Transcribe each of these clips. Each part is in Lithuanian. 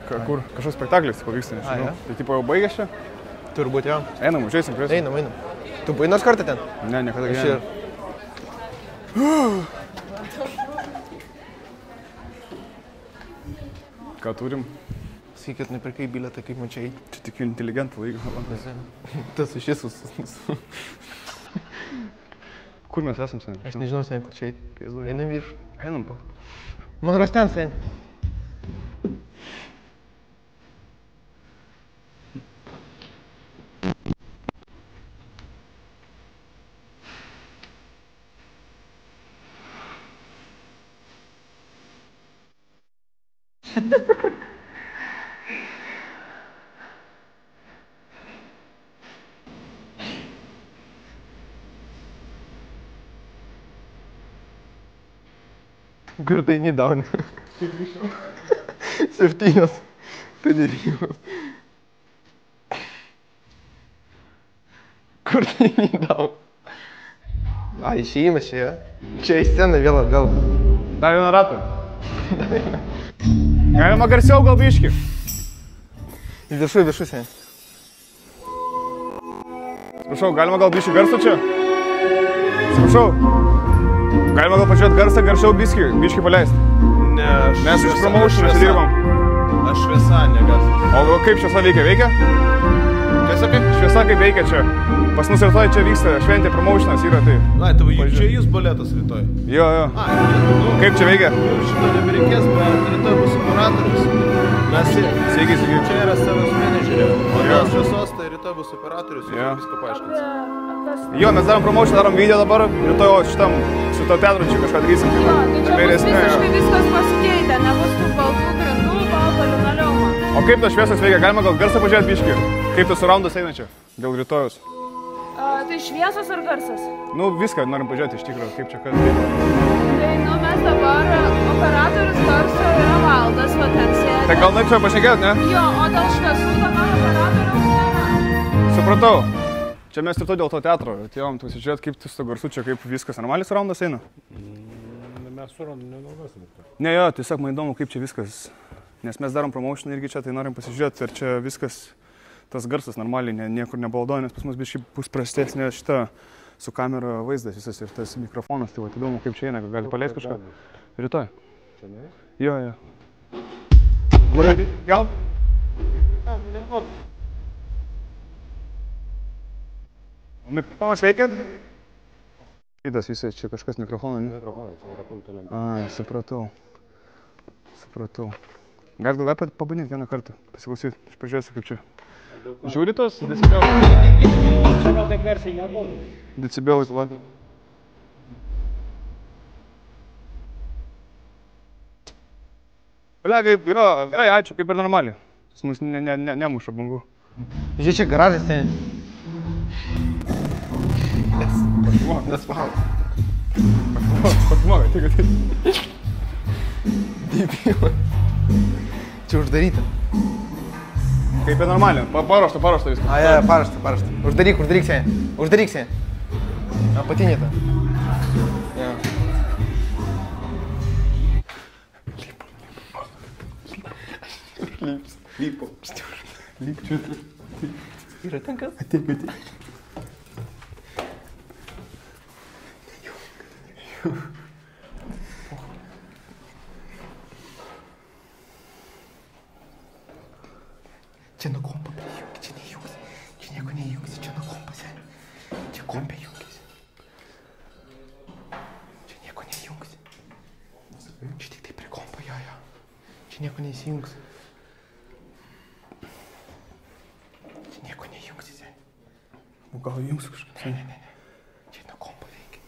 Kur? Kažkoks spektaklis pavyksta, nežinau. Tai tipo jau baigęs čia? Turbūt jau. Einam, užeisim prie. Einam. Tu buvai nors kartą ten? Ne, niekada gyvenime. Ką turim? Sakykit, nepirkai bilietą, kaip mačiai. Čia tik inteligentų laiką. Tas iš Jėzus. Kur mes esam sen? Aš nežinau sen, kur čia eit. Einam virš. Einam pa. Man ras ten sen. Kur tai nedauni? 7. Tai nerymas. Kur tai nedauni? A, išėjimas čia, čia į sceną vėl atgal. Dar vieną ratą. Galima garsiau gal biškį. Viršų sen. Atsiprašau, galima gal biškį garso čia? Atsiprašau. Galima gal pažiūrėti garsą garsiau biškį paleisti? Ne, mes iš promotion dirbam. Aš šviesa, ne garsas. O kaip šviesa veikia? Veikia? Tiesa kaip? Šviesa kaip veikia čia. Pas mus rytoj čia vyksta šventė, promotionas yra tai. Na, tavo čia jūs baletas rytoj. Jo. Kaip čia veikia? Šito nebereikės, bet rytoj bus operatorius. Sveiki. Čia yra scenos menedžerė. O dėl šviesos, tai rytoj bus operatorius, jūs viską paaiškins. Jo, mes darom promotion, darom video dabar. Rytoj šitam teatru čia kažką darysim. Jo, tai čia bus visiškai viskas pasikeitę, nebus tų baltų grindų, balto linoleumo. O kaip tas šviesas veikia? Galima gal garsą pažiūrėti biškį? Kaip tas raundas eina čia? Dėl rytojus. Tai šviesos ar garsas? Nu, viską norim pažiūrėti iš tikrųjų, kaip čia kas veikia. Tai, mes dabar operatorius garso yra Valdas, va ten sėdė. Tai gal naip čia pašnekėt, ne? Jo, o dėl šviesų dabar operatoriaus nėra. Supratau. Čia mes ir to dėl to teatro. Atėjom pasižiūrėt, kaip su to garsu čia, kaip viskas normaliai su raundas eina. Mes su raundu nenaudosim. Ne, jo, tiesiog man įdomu, kaip čia viskas. Nes mes darom promotion irgi čia, tai norim pasižiūrėti, ar čia viskas, tas garsas normaliai, niekur nebaldoja, nes pas mus biškai bus prastesnė šita su kamera vaizdas visas ir tas mikrofonas. Tai va, įdomu, kaip čia eina, gali paleisti kažką. Rytoj. Čia ne? Jo. Gal? Mikrofonas veikia? Šitas visas čia kažkas mikrofono, ne? Mikrofonas, čia yra pulto lenta. A, supratau. Gal pabandyti vieną kartą, pasiklausyti, aš pažiūrėsiu kaip čia. Žiūri tos decibelus? Čia gal taip garsiai nebuvo. Decibelus, va. Gerai, ačiū, kaip ir normaliai. Pas mus nemuša bangų. Žiūrėk, čia garažas ten. Nespauk. Pasimokai, tik. Dybylą. Čia uždaryta. Kaip ir normaliai, paruošta viskas. A, paruošta. Uždaryk sen. Uždaryk sen. Apatinė ta. Ja. Lypo. Lypčiu. Yra ten kas? Ateik. Čia nuo kompo prijungi, čia neįjungsi. Čia nieko neįjungsi, čia nuo kompo sen. Čia kompė jungisi. Čia nieko neįjungsi. Čia tik tai prie kompo, jo. Čia nieko neįsijungsi. Čia nieko neįjungsi sen. O gal įjungsi kažką? Ne. Čia nuo kompo veikia.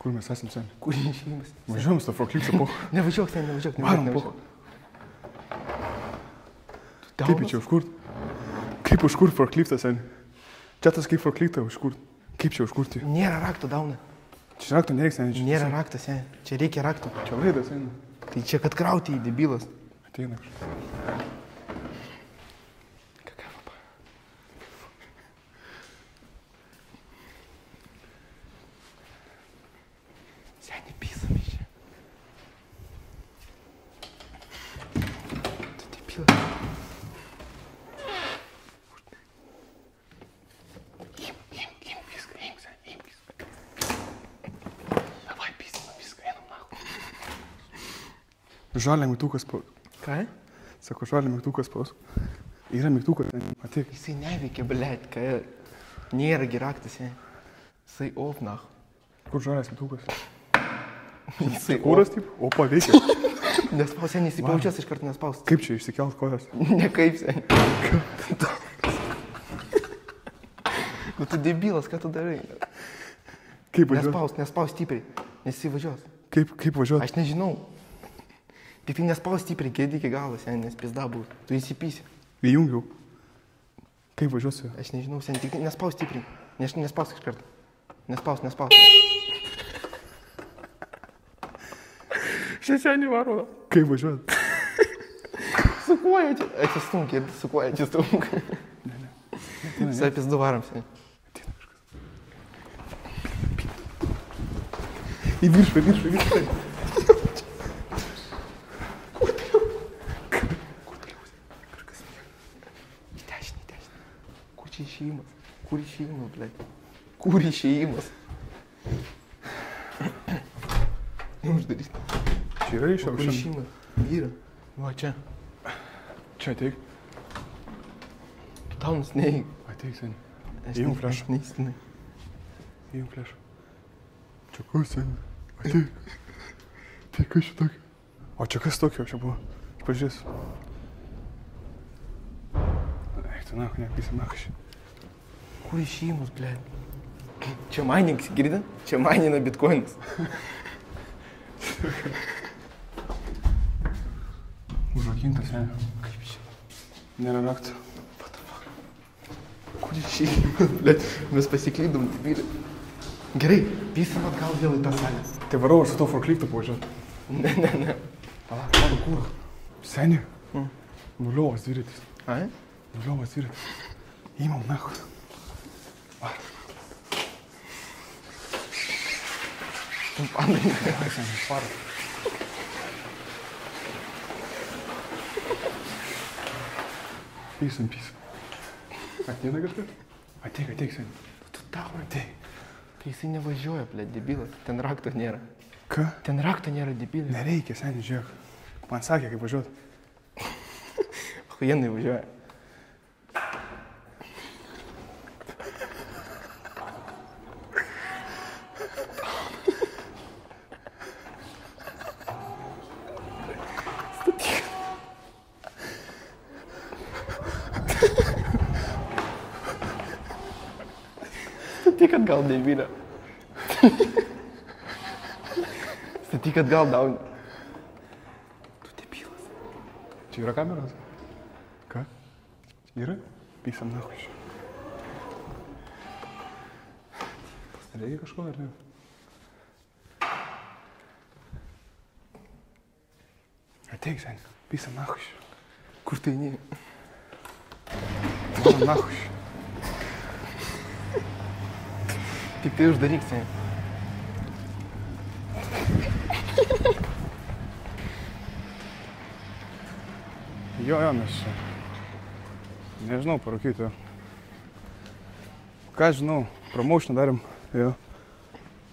Kur mes esam sen? Kur išėjimas? Važiuojam su to forkliftu po. Nevažiuok sen, nevažiuok. Varom po. Kaip čia užkurt? Kaip užkurt forkliftą sen? Čia tas kaip forkliftą užkurt. Kaip čia užkurti? Nėra rakto, dauna. Čia rakto nereiks sen. Nėra rakto, sen. Čia reikia rakto. Čia laidas sen. Tai čia kad krauti į debilas. Ateina. Seniai pysam iš čia. Tu debilas. Žalia mygtukas spaus. Ką? Sako, žalia mygtukas spaus. Yra mygtukas, ateik. Jisai neveikia, blėt, ką? Nėra giraktas, sen. Jisai off, nach. Kur žalias mygtukas? Jisai Kūras taip? Opa, veikia. Nespaus, sen, įsipaučias iš karto nespaus. Kaip čia išsikelt kojas? Ne kaip, sen. Nu tu debilas, ką tu darai? Kaip važiuot? Nespaus stipriai, nes jisai važiuos. Kaip važiuot? Aš nežinau. Tik tai nespaus stipriai, kėdė iki galo, sen, nes pizda bus. Tu įsipysi. Įjungiau. Kaip važiuosiu? Aš nežinau, sen, tik tai nespaus stipriai. Nespaus iš karto. Nespaus. Šešianį varo. Kaip važiuot? Su kuoja čia? Atsistunk, ir su kuoja atsistunk. Visai pizdu varom, sen. Į viršų. Kur išėjimas, blėt? Kur išėjimas? Neuždarys. Čia yra iš Kur aukščiau. išėjimas? Vyra. Va, čia. Čia ateik. Tu taunas neįg. Ateik sen. Aš Įjung flešą. neįstinai. Įjung flešą. Čia kas sen? Ateik. Tai kas čia tokio? O čia kas tokio čia buvo? Pažiūrėsiu. Eik, tu nahu, nepysim nahu. Kur išėjimas, blėt? Čia mainingas, girdė? Čia mainina bitkoinas. Užrakintas, ne? Kaip čia? Nėra rakto. Kur išėjimas, blėt? Mes pasiklydom, debilė. Gerai, pysim atgal vėl į tą salę. Tai varau, aš su to forkliftu pavažiuot. Ne. Palauk, mano kur? Seni? Nuliovas dviratis. Ai? Nuliovas dviratis. Įmam nahu. Var. Panai. Var. Pysim. Ateina kažkas? Ateik, sen. Tu tau, Ateik. tai jisai nevažiuoja, blėt, debilas. Ten rakto nėra. Ką? Ten rakto nėra, debilas. Nereikia, seni, žiūrėk. Man sakė, kaip važiuot. Huienai važiuoja. Statyk atgal, debilė. Statyk atgal, dauni. Tu debilas. Čia yra kameros? Ką? Yra? Pysam nahu. Reikia kažko ar ne? Ateik, sen. Pysam nahu. Kur tai eini? Mano nahu. Tik tai uždaryk, sen. Jo, mes čia. Nežinau, parūkyti. Ką žinau, promotioną darėm. Jo.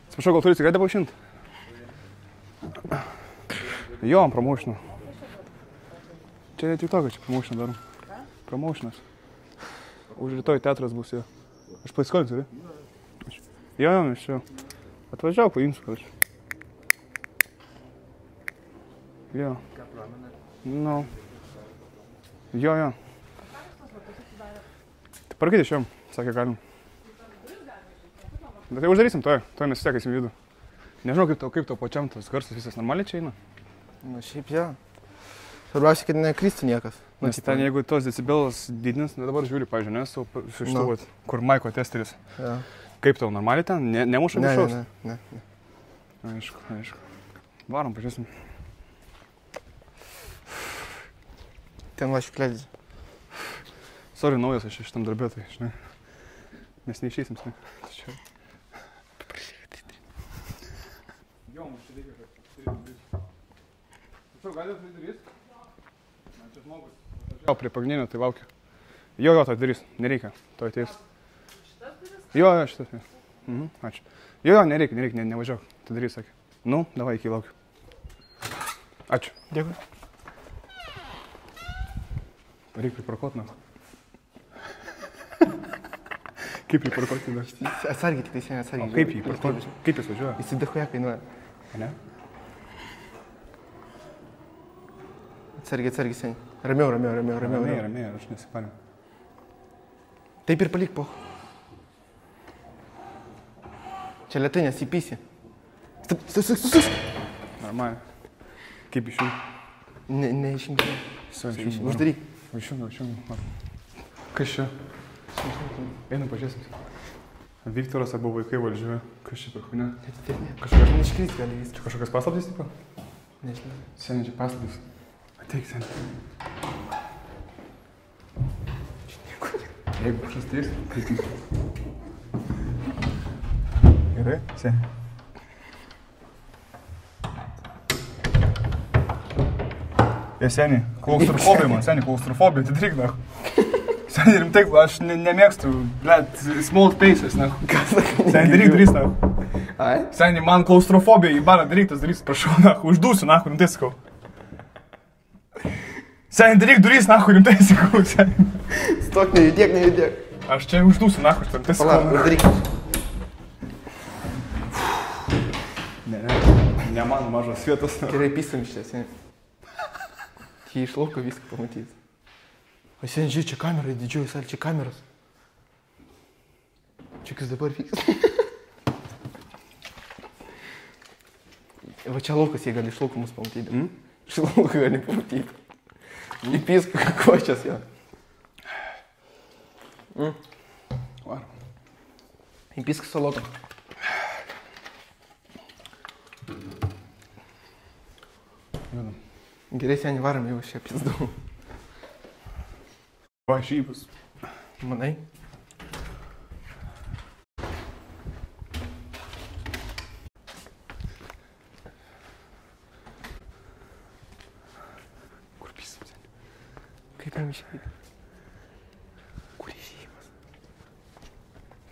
Atsiprašau, gal turi cigaretę paušint? Jo, promotioną. Čia ne tik to, kad čia promotioną darom. Promotionas. Už rytoj teatras bus, jo. Aš pasiskolinsiu, Jo, mes čia. Atvažiavau, paimsiu, gal čia. Jo. Nu. Jo. Tai parkyti šiom, sakė, galim. Bet tai uždarysim, toj mes vis tiek eisim vidų. Nežinau, kaip tau pačiam tas garsas visas normaliai čia eina. Nu, šiaip jo. Svarbiausia, kad nekristų niekas. Nes ten, jeigu tos decibelus didins, dabar žiūri, pavyzdžiui, ne, su šitu, kur maiko testeris. Ja. Kaip tau normaliai ten? Nemuša viršaus? Ne. Aišku. Varom, pažiūrėsim. Ten va šikledžiai. Sorry, naujas aš šitam darbė, tai, žinai. Mes neišeisim, žinai. Tačiau. Jo, mums čia reikia, kad darys. Tačiau, galėt tai darys? Na, čia žmogus. Atvažiavo prie pagrindinio, tai laukia. Jo, tai darys. Nereikia. To ateis. Šitas duris? Jo, šitas. Ačiū. Jo, nereikia, nevažiuok. Tai darys, sakė. Nu, davai, iki laukiu. Ačiū. Dėkui. Reikia priparkuot, na. Kaip priparkuoti, da? Atsargiai, tik tai seniai atsargiai. O kaip jį priparkuoti? Kaip jis važiuoja? Jis įdachoje kainuoja. Ne? Atsargiai seniai. Ramiau. Ramiai, aš nesipanė. Taip ir palik, poch. Čia lėtai, nes įpysi. Stus. Normaliai. Kaip išjung? Neišimti. Uždaryk. Išjung. Kas čia? Einu pažiūrėsim. Viktoras arba vaikai važiuoja. Kas čia per chuinė? Kažkas neiškrist gali viską. Čia kažkokias paslaptys, tipo? Nežinau. Seniai, čia paslaptys. Ateik, seniai. Jeigu kažkas teis, kaip jis. Gerai, seniai. Seniai, klaustrofobija man, klaustrofobija, atidaryk, na. Seniai, rimtai, aš nemėgstu, blet, small spaces, na. Seniai, daryk durys, na. Ai? Seniai, man klaustrofobija, į barą daryk tas durys, prašau, na, uždūsiu, na, rimtai sakau. Seniai, daryk durys, na, rimtai sakau, seniai. Stok, nejudėk. Aš čia uždūsiu, na, rimtai sakau. Pala, uždaryk. Ne man mažas vietas, na. Gerai pysam iš čia, seniai. Jie iš lauko viską pamatys. O seniai, žiūrė, čia kamera, didžioji salė, čia kameros. Čia kas dabar vyks. Va čia laukas, jie gali iš lauko mus pamatyti. Iš lauko gali pamatyti. Įpysk, ko čia jo. Varom. Įpysk su lauko. Judam. Gerai, seniai, varom jau šią pizdu. Va, šypus. Manai? Kur pysam, seniai? Kaip jam išeiti? Kur išėjimas?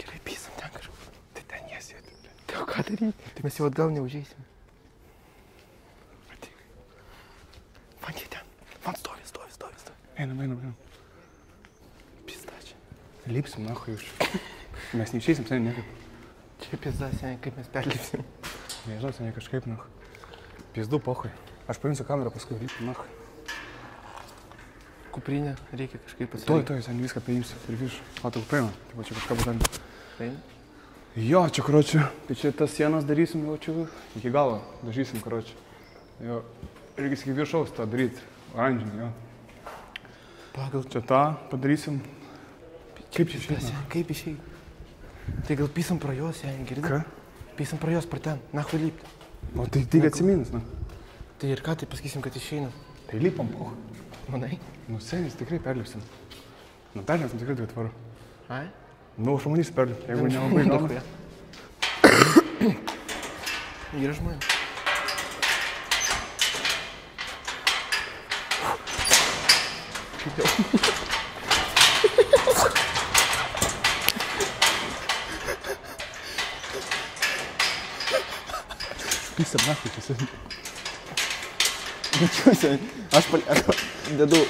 Gerai, pysam ten kažkur. Tai ten jie sėdi. Tai o ką daryti? Tai mes jau atgal neužeisim. Ateik. Man jie ten. Man stovi. Einam. Pistačia. Lipsim, nahui už. Mes neišeisim, seniai, niekaip. Čia pizda, seniai, kaip mes perlipsim. Nežinau, seniai, kažkaip, nahui. Pizdu, pohui. Aš paimsiu kamerą, paskui lipim, nahui. Kuprinę reikia kažkaip pasirinkti. Tuoj, seniai, viską paimsiu. Ir viš. Matau, paimam. Taip, čia kažką padarėm. Eina? Jo, čia, karočiui. Tai čia tas sienas darysim, jau čia iki galo dažysim, karočiui. Jo, reikia iki viršaus tą daryti. Oranžinį, jo. Pagal Čia tą padarysim. Kaip čia išeina? Kaip išeina? Tai gal pysam pro jos, seniai, girdi? Ką? Pysam pro jos, pro ten. Nahui lipti. O tai tik atsimins, na. Tai ir ką, tai pasakysim, kad išeina. Tai lipam, poh. Manai? Nu, seniai, tikrai perlipsim. Nu, perlipsim tikrai tai atvaru. Ai? Nu, aš manysiu perlipti, jeigu nelabai Dachuja. gauna. Yra žmonės. Pysam, nahui, čia seniai. Tačiau, seniai, aš dedu.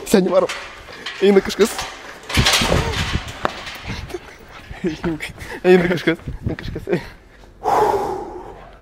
Seniai, varom. Eina kažkas. Eina kažkas.